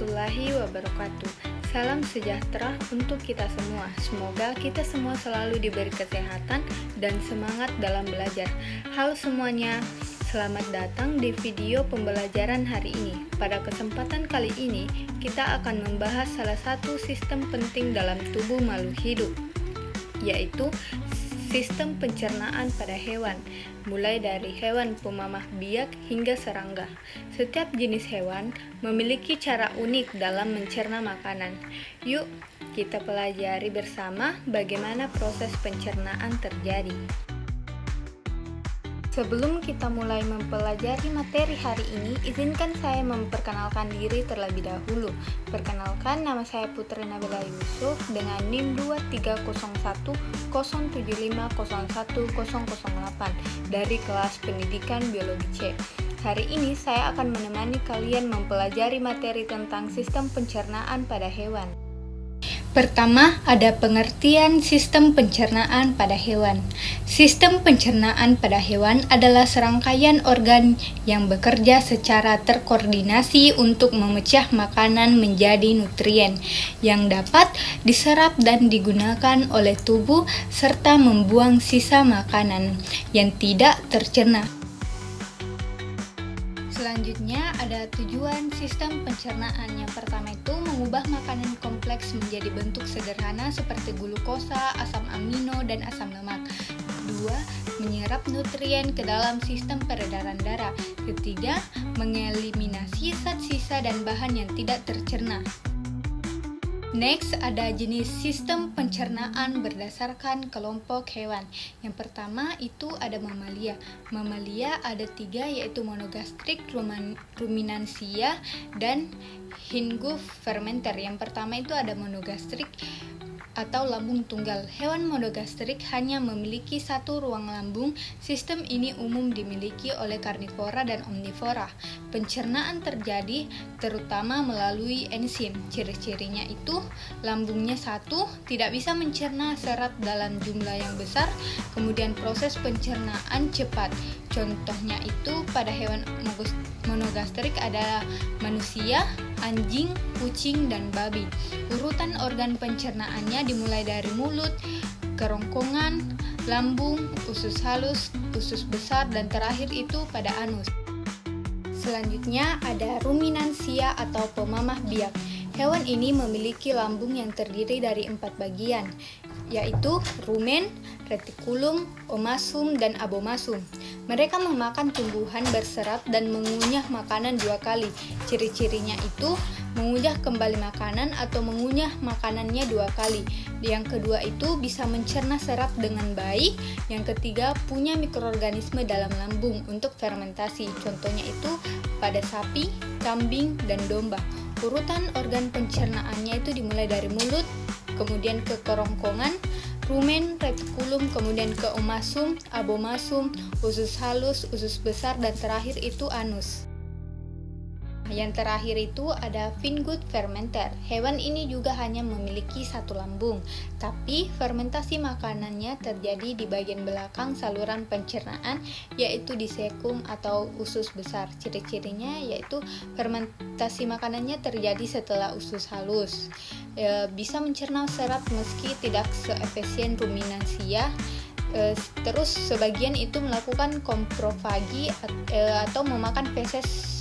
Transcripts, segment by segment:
warahmatullahi wabarakatuh. Salam sejahtera untuk kita semua. Semoga kita semua selalu diberi kesehatan dan semangat dalam belajar. Halo semuanya, selamat datang di video pembelajaran hari ini. Pada kesempatan kali ini, kita akan membahas salah satu sistem penting dalam tubuh makhluk hidup, yaitu sistem pencernaan pada hewan, mulai dari hewan pemamah biak hingga serangga. Setiap jenis hewan memiliki cara unik dalam mencerna makanan. Yuk, kita pelajari bersama bagaimana proses pencernaan terjadi. Sebelum kita mulai mempelajari materi hari ini, izinkan saya memperkenalkan diri terlebih dahulu. Perkenalkan, nama saya Putri Nabila Yusuf dengan NIM 230107501008 dari kelas pendidikan biologi C. Hari ini saya akan menemani kalian mempelajari materi tentang sistem pencernaan pada hewan. Pertama, ada pengertian sistem pencernaan pada hewan. Sistem pencernaan pada hewan adalah serangkaian organ yang bekerja secara terkoordinasi untuk memecah makanan menjadi nutrien yang dapat diserap dan digunakan oleh tubuh serta membuang sisa makanan yang tidak tercerna. Selanjutnya ada tujuan sistem pencernaan. Yang pertama itu mengubah makanan kompleks menjadi bentuk sederhana seperti glukosa, asam amino, dan asam lemak. Kedua, menyerap nutrien ke dalam sistem peredaran darah. Ketiga, mengeliminasi zat sisa dan bahan yang tidak tercerna. Next, ada jenis sistem pencernaan berdasarkan kelompok hewan. Yang pertama itu ada mamalia. Mamalia ada 3, yaitu monogastrik, ruminansia, dan hingufermenter. Yang pertama itu ada monogastrik atau lambung tunggal. Hewan monogastrik hanya memiliki satu ruang lambung. Sistem ini umum dimiliki oleh karnivora dan omnivora. Pencernaan terjadi terutama melalui enzim. Ciri-cirinya itu lambungnya satu, tidak bisa mencerna serat dalam jumlah yang besar, kemudian proses pencernaan cepat. Contohnya itu pada hewan monogastrik adalah manusia, anjing, kucing, dan babi. Urutan organ pencernaannya dimulai dari mulut, kerongkongan, lambung, usus halus, usus besar, dan terakhir itu pada anus. Selanjutnya ada ruminansia atau pemamah biak. Hewan ini memiliki lambung yang terdiri dari 4 bagian, yaitu rumen, retikulum, omasum, dan abomasum. Mereka memakan tumbuhan berserat dan mengunyah makanan 2 kali. Ciri-cirinya itu mengunyah kembali makanan atau mengunyah makanannya 2 kali. Yang kedua itu bisa mencerna serat dengan baik. Yang ketiga punya mikroorganisme dalam lambung untuk fermentasi. Contohnya itu pada sapi, kambing, dan domba. Urutan organ pencernaannya itu dimulai dari mulut, kemudian ke kerongkongan, rumen, retikulum, kemudian ke omasum, abomasum, usus halus, usus besar, dan terakhir itu anus. Yang terakhir itu ada fingut fermenter. Hewan ini juga hanya memiliki satu lambung, tapi fermentasi makanannya terjadi di bagian belakang saluran pencernaan, yaitu di sekum atau usus besar. Ciri-cirinya yaitu fermentasi makanannya terjadi setelah usus halus. Bisa mencerna serat meski tidak seefisien ruminansia. Terus sebagian itu melakukan koprofagi atau memakan feses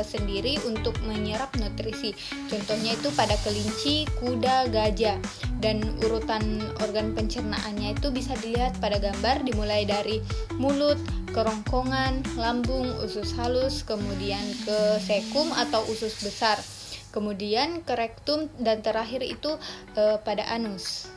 sendiri untuk menyerap nutrisi. Contohnya itu pada kelinci, kuda, gajah. Dan urutan organ pencernaannya itu bisa dilihat pada gambar dimulai dari mulut, kerongkongan, lambung, usus halus, kemudian ke sekum atau usus besar, kemudian ke rektum, dan terakhir itu pada anus.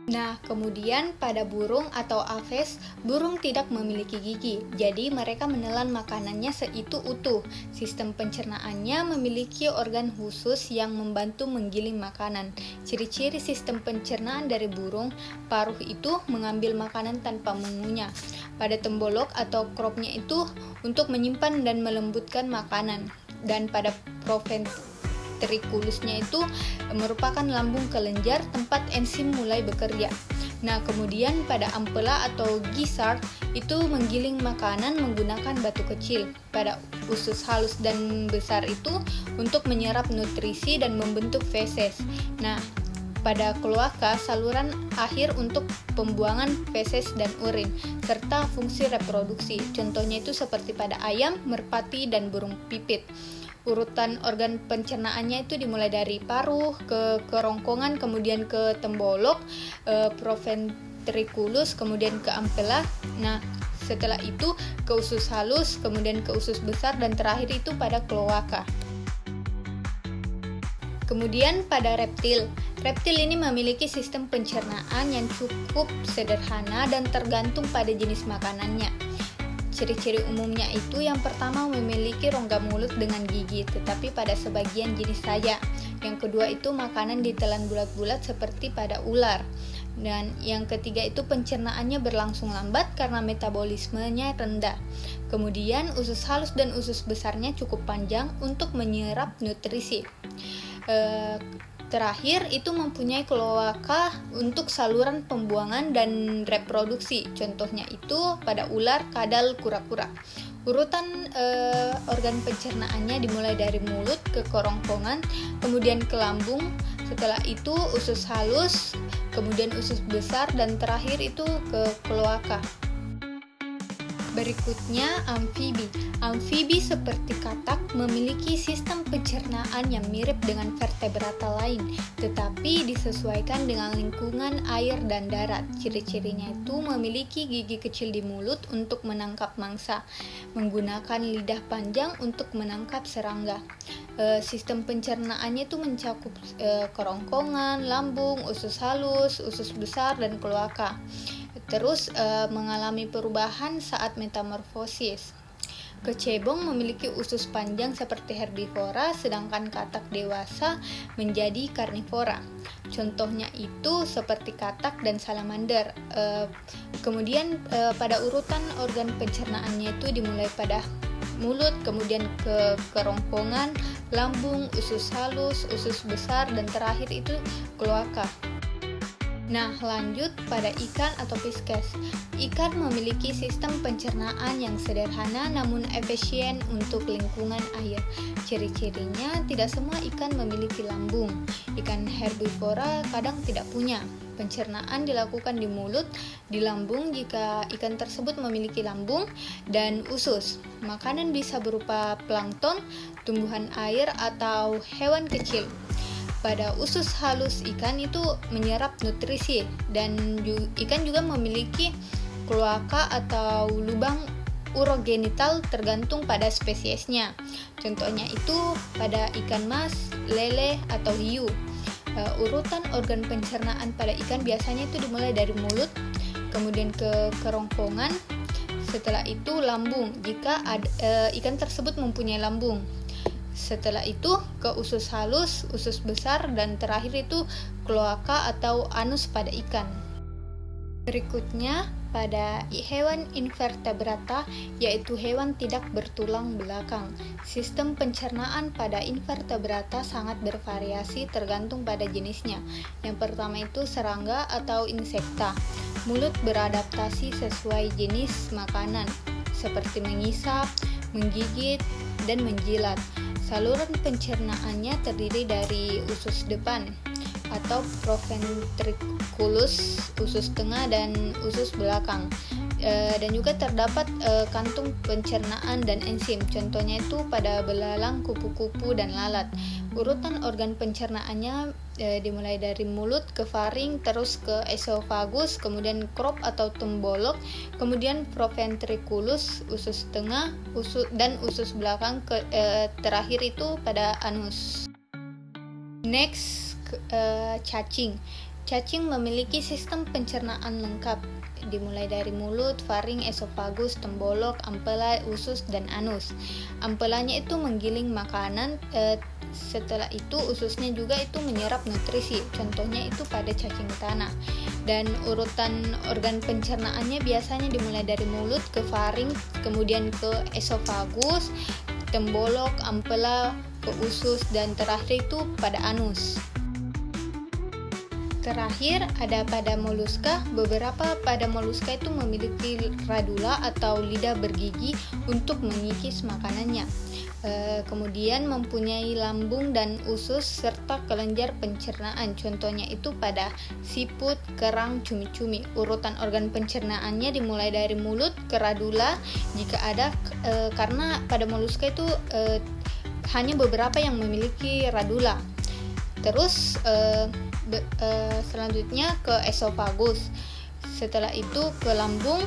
Nah, kemudian pada burung atau aves, burung tidak memiliki gigi, jadi mereka menelan makanannya seitu utuh. Sistem pencernaannya memiliki organ khusus yang membantu menggiling makanan. Ciri-ciri sistem pencernaan dari burung, paruh itu mengambil makanan tanpa mengunyah. Pada tembolok atau kropnya itu untuk menyimpan dan melembutkan makanan. Dan pada ventrikulusnya itu merupakan lambung kelenjar tempat enzim mulai bekerja. Nah, kemudian pada ampela atau gizzard itu menggiling makanan menggunakan batu kecil. Pada usus halus dan besar itu untuk menyerap nutrisi dan membentuk feses. Nah, pada kloaka saluran akhir untuk pembuangan feses dan urin serta fungsi reproduksi. Contohnya itu seperti pada ayam, merpati, dan burung pipit. Urutan organ pencernaannya itu dimulai dari paruh ke kerongkongan, kemudian ke tembolok, proventriculus, kemudian ke ampela. Nah, setelah itu ke usus halus, kemudian ke usus besar, dan terakhir itu pada kloaka. Kemudian pada reptil. Reptil ini memiliki sistem pencernaan yang cukup sederhana dan tergantung pada jenis makanannya. Ciri-ciri umumnya itu yang pertama memiliki rongga mulut dengan gigi, tetapi pada sebagian jenis saja. Yang kedua itu makanan ditelan bulat-bulat seperti pada ular. Dan yang ketiga itu pencernaannya berlangsung lambat karena metabolismenya rendah. Kemudian usus halus dan usus besarnya cukup panjang untuk menyerap nutrisi. Terakhir itu mempunyai kloaka untuk saluran pembuangan dan reproduksi. Contohnya itu pada ular, kadal, kura-kura. Urutan organ pencernaannya dimulai dari mulut ke kerongkongan, kemudian ke lambung, setelah itu usus halus, kemudian usus besar, dan terakhir itu ke kloaka. Berikutnya amfibi. Amfibi seperti katak memiliki sistem pencernaan yang mirip dengan vertebrata lain, tetapi disesuaikan dengan lingkungan air dan darat. Ciri-cirinya itu memiliki gigi kecil di mulut untuk menangkap mangsa, menggunakan lidah panjang untuk menangkap serangga. Sistem pencernaannya itu mencakup kerongkongan, lambung, usus halus, usus besar, dan kloaka. Terus mengalami perubahan saat metamorfosis. Kecebong memiliki usus panjang seperti herbivora, sedangkan katak dewasa menjadi karnivora. Contohnya itu seperti katak dan salamander. Kemudian pada urutan organ pencernaannya itu dimulai pada mulut, kemudian ke kerongkongan, lambung, usus halus, usus besar, dan terakhir itu kloaka. Nah, lanjut pada ikan atau Pisces. Ikan memiliki sistem pencernaan yang sederhana namun efisien untuk lingkungan air. Ciri-cirinya tidak semua ikan memiliki lambung. Ikan herbivora kadang tidak punya. Pencernaan dilakukan di mulut, di lambung jika ikan tersebut memiliki lambung, dan usus. Makanan bisa berupa plankton, tumbuhan air, atau hewan kecil. Pada usus halus ikan itu menyerap nutrisi, dan ikan juga memiliki kloaka atau lubang urogenital tergantung pada spesiesnya. Contohnya itu pada ikan mas, lele, atau hiu. Urutan organ pencernaan pada ikan biasanya itu dimulai dari mulut, kemudian ke kerongkongan, setelah itu lambung jika ikan tersebut mempunyai lambung. Setelah itu ke usus halus, usus besar, dan terakhir itu kloaka atau anus pada ikan. Berikutnya pada hewan invertebrata, yaitu hewan tidak bertulang belakang. Sistem pencernaan pada invertebrata sangat bervariasi tergantung pada jenisnya. Yang pertama itu serangga atau insekta. Mulut beradaptasi sesuai jenis makanan, seperti mengisap, menggigit, dan menjilat. Saluran pencernaannya terdiri dari usus depan atau proventriculus, usus tengah, dan usus belakang. Dan juga terdapat kantung pencernaan dan enzim. Contohnya itu pada belalang, kupu-kupu, dan lalat. Urutan organ pencernaannya dimulai dari mulut ke faring, terus ke esofagus, kemudian crop atau tembolok, kemudian proventriculus, usus tengah, dan usus belakang, terakhir itu pada anus. Next, cacing. Cacing memiliki sistem pencernaan lengkap, dimulai dari mulut, faring, esofagus, tembolok, ampela, usus, dan anus. Ampelanya itu menggiling makanan, setelah itu ususnya juga itu menyerap nutrisi. Contohnya itu pada cacing tanah. Dan urutan organ pencernaannya biasanya dimulai dari mulut ke faring, kemudian ke esofagus, tembolok, ampela, ke usus, dan terakhir itu pada anus. Terakhir, ada pada moluska. Beberapa pada moluska itu memiliki radula atau lidah bergigi untuk mengikis makanannya. Kemudian mempunyai lambung dan usus serta kelenjar pencernaan. Contohnya itu pada siput, kerang, cumi-cumi. Urutan organ pencernaannya dimulai dari mulut ke radula jika ada, karena pada moluska itu hanya beberapa yang memiliki radula. Terus selanjutnya ke esofagus. Setelah itu ke lambung,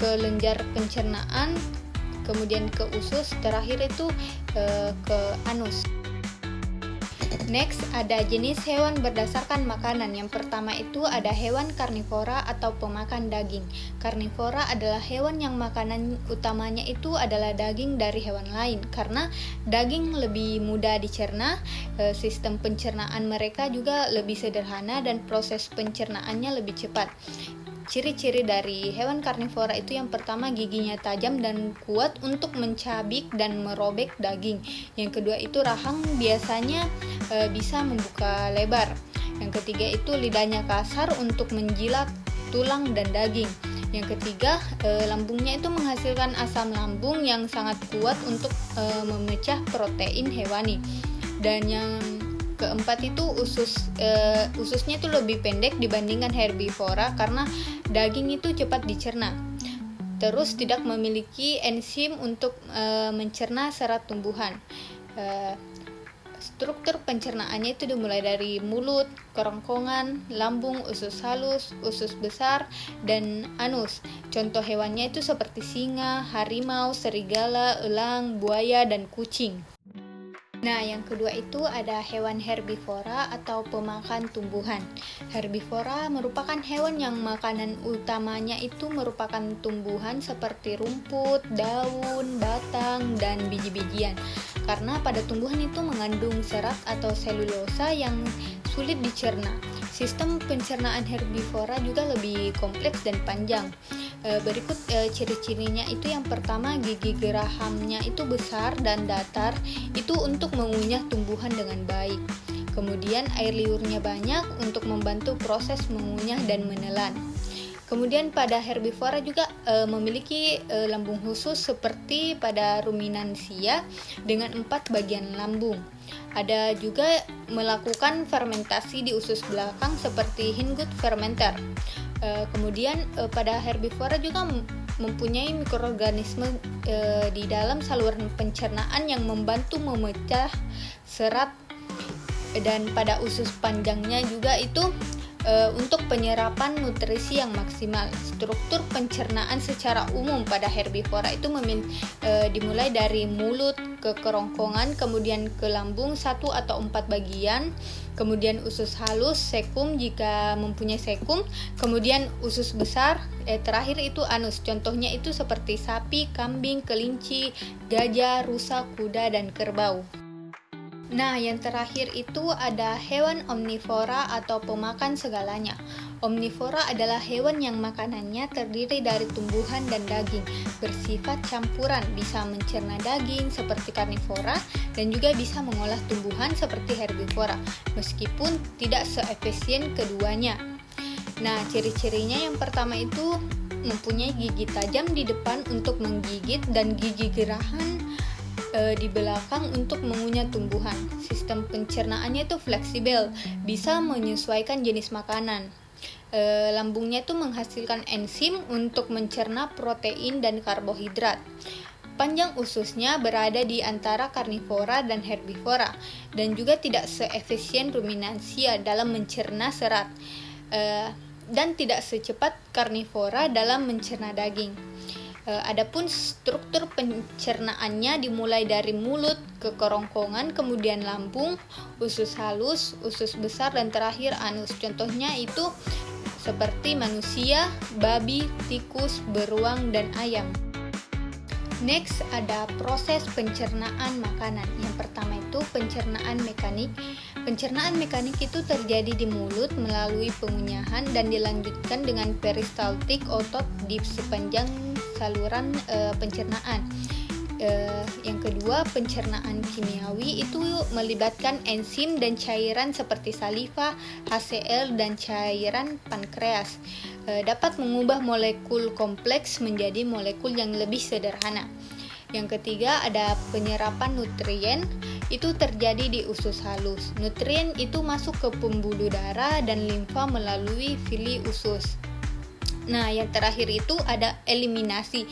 ke kelenjar pencernaan, kemudian ke usus, terakhir itu ke anus. Next, ada jenis hewan berdasarkan makanan. Yang pertama itu ada hewan karnivora atau pemakan daging. Karnivora adalah hewan yang makanan utamanya itu adalah daging dari hewan lain. Karena daging lebih mudah dicerna, sistem pencernaan mereka juga lebih sederhana dan proses pencernaannya lebih cepat. Ciri-ciri dari hewan karnivora itu yang pertama giginya tajam dan kuat untuk mencabik dan merobek daging. Yang kedua itu rahang biasanya bisa membuka lebar. Yang ketiga itu lidahnya kasar untuk menjilat tulang dan daging. Yang ketiga, lambungnya itu menghasilkan asam lambung yang sangat kuat untuk memecah protein hewani. Dan yang keempat itu ususnya itu lebih pendek dibandingkan herbivora karena daging itu cepat dicerna. Terus tidak memiliki enzim untuk mencerna serat tumbuhan. Struktur pencernaannya itu dimulai dari mulut, kerongkongan, lambung, usus halus, usus besar, dan anus. Contoh hewannya itu seperti singa, harimau, serigala, elang, buaya, dan kucing. Nah, yang kedua itu ada hewan herbivora atau pemakan tumbuhan. Herbivora merupakan hewan yang makanan utamanya itu merupakan tumbuhan seperti rumput, daun, batang, dan biji-bijian. Karena pada tumbuhan itu mengandung serat atau selulosa yang sulit dicerna. Sistem pencernaan herbivora juga lebih kompleks dan panjang. Berikut ciri-cirinya itu yang pertama gigi gerahamnya itu besar dan datar, itu untuk mengunyah tumbuhan dengan baik. Kemudian air liurnya banyak untuk membantu proses mengunyah dan menelan. Kemudian pada herbivora juga memiliki lambung khusus seperti pada ruminansia dengan 4 bagian lambung. Ada juga melakukan fermentasi di usus belakang seperti hindgut fermenter. Kemudian pada herbivora juga mempunyai mikroorganisme di dalam saluran pencernaan yang membantu memecah serat, dan pada usus panjangnya juga itu untuk penyerapan nutrisi yang maksimal. Struktur pencernaan secara umum pada herbivora itu dimulai dari mulut ke kerongkongan, kemudian ke lambung 1 atau 4 bagian, kemudian usus halus, sekum jika mempunyai sekum, kemudian usus besar, terakhir itu anus. Contohnya itu seperti sapi, kambing, kelinci, gajah, rusa, kuda, dan kerbau. Nah, yang terakhir itu ada hewan omnivora atau pemakan segalanya. Omnivora adalah hewan yang makanannya terdiri dari tumbuhan dan daging, bersifat campuran, bisa mencerna daging seperti karnivora dan juga bisa mengolah tumbuhan seperti herbivora, meskipun tidak seefisien keduanya. Nah, ciri-cirinya yang pertama itu mempunyai gigi tajam di depan untuk menggigit dan gigi gerahan di belakang untuk mengunyah tumbuhan. Sistem pencernaannya itu fleksibel, bisa menyesuaikan jenis makanan. Lambungnya itu menghasilkan enzim untuk mencerna protein dan karbohidrat. Panjang ususnya berada di antara karnivora dan herbivora, dan juga tidak seefisien ruminansia dalam mencerna serat, dan tidak secepat karnivora dalam mencerna daging. Adapun struktur pencernaannya dimulai dari mulut ke kerongkongan, kemudian lambung, usus halus, usus besar, dan terakhir anus. Contohnya itu seperti manusia, babi, tikus, beruang, dan ayam. Next, ada proses pencernaan makanan. Yang pertama itu pencernaan mekanik. Pencernaan mekanik itu terjadi di mulut melalui pengunyahan dan dilanjutkan dengan peristaltik otot di sepanjang saluran pencernaan. Yang kedua, pencernaan kimiawi itu melibatkan enzim dan cairan seperti saliva, HCl, dan cairan pankreas. Dapat mengubah molekul kompleks menjadi molekul yang lebih sederhana. Yang ketiga, ada penyerapan nutrien. Itu terjadi di usus halus. Nutrien itu masuk ke pembuluh darah dan limfa melalui villi usus. Nah, yang terakhir itu ada eliminasi.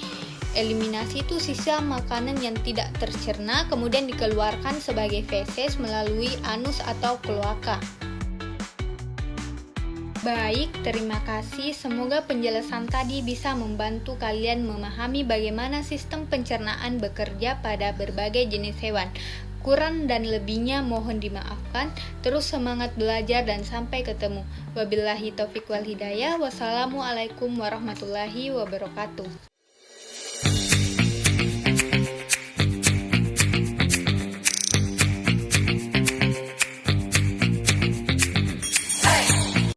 Eliminasi itu sisa makanan yang tidak tercerna kemudian dikeluarkan sebagai feses melalui anus atau kloaka. Baik, terima kasih. Semoga penjelasan tadi bisa membantu kalian memahami bagaimana sistem pencernaan bekerja pada berbagai jenis hewan. Kurang dan lebihnya mohon dimaafkan. Terus semangat belajar dan sampai ketemu. Wabillahi taufiq wal hidayah. Wassalamualaikum warahmatullahi wabarakatuh.